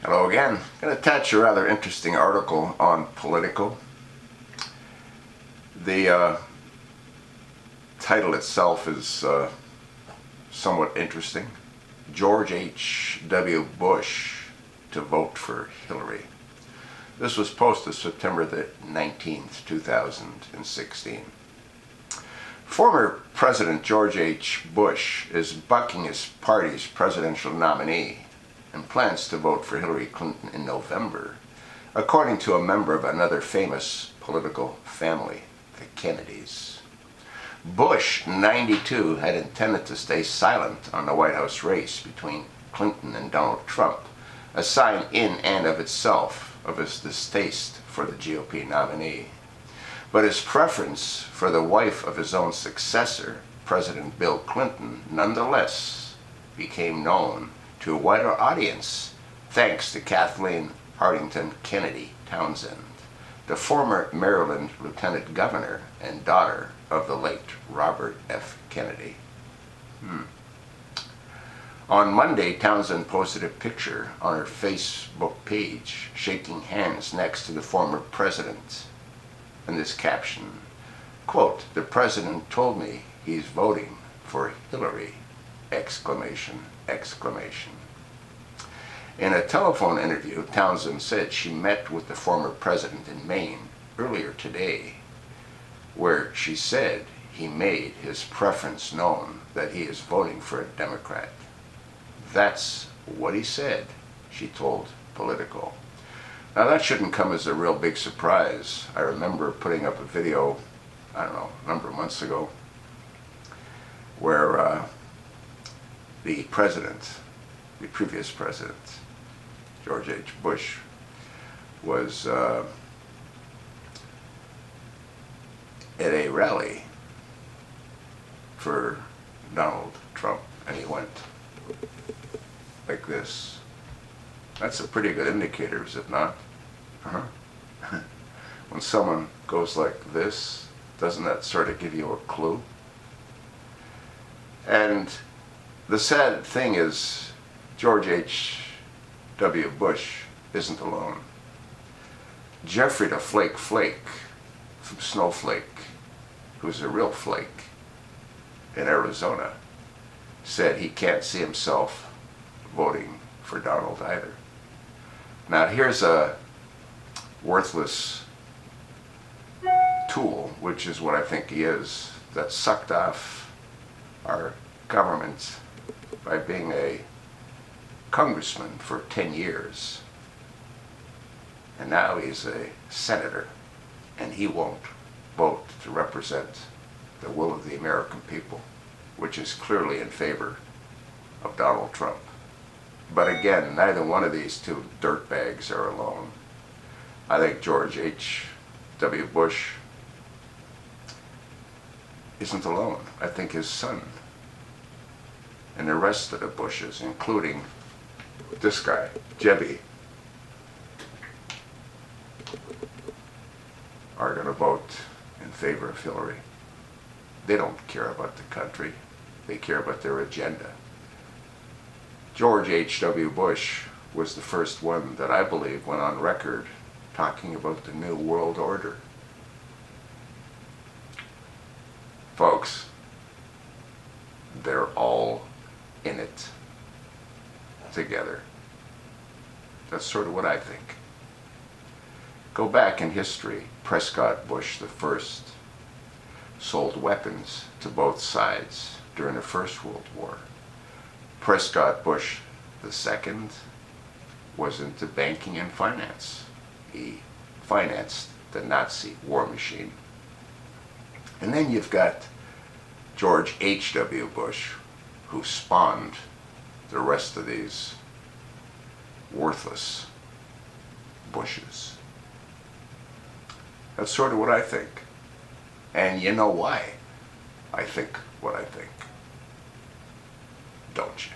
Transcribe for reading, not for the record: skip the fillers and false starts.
Hello again. I'm going to attach a rather interesting article on Politico. The title itself is somewhat interesting. George H.W. Bush to vote for Hillary. This was posted September the 19th, 2016. Former President George H. Bush is bucking his party's presidential nominee and plans to vote for Hillary Clinton in November, according to a member of another famous political family, the Kennedys. Bush, 92, had intended to stay silent on the White House race between Clinton and Donald Trump, a sign in and of itself of his distaste for the GOP nominee. But his preference for the wife of his own successor, President Bill Clinton, nonetheless became known to a wider audience thanks to Kathleen Hartington Kennedy Townsend, the former Maryland lieutenant governor and daughter of the late Robert F. Kennedy. On Monday, Townsend posted a picture on her Facebook page shaking hands next to the former president, and this caption, quote, "The president told me he's voting for Hillary!" Exclamation, exclamation. In a telephone interview, Townsend said she met with the former president in Maine earlier today, where she said he made his preference known that he is voting for a Democrat. That's what he said, she told Politico. Now that shouldn't come as a real big surprise. I remember putting up a video, I don't know, a number of months ago, where the previous president, George H. Bush, was at a rally for Donald Trump, and he went like this. That's a pretty good indicator, is it not? When someone goes like this, doesn't that sort of give you a clue? And the sad thing is, George H.W. Bush isn't alone. Jeffrey the Flake Flake from Snowflake, who's a real flake in Arizona, said he can't see himself voting for Donald either. Now here's a worthless tool, which is what I think he is, that sucked off our government by being a congressman for 10 years. And now he's a senator, and he won't vote to represent the will of the American people, which is clearly in favor of Donald Trump. But again, neither one of these two dirtbags are alone. I think George H.W. Bush isn't alone. I think his son and the rest of the Bushes, including this guy, Jebby, are going to vote in favor of Hillary. They don't care about the country. They care about their agenda. George H.W. Bush was the first one that I believe went on record talking about the New World Order. Folks, they're all in it together. That's sort of what I think. Go back in history, Prescott Bush I sold weapons to both sides during the First World War. Prescott Bush II was into banking and finance. He financed the Nazi war machine. And then you've got George H.W. Bush, who spawned the rest of these worthless Bushes. That's sort of what I think. And you know why I think what I think, don't you?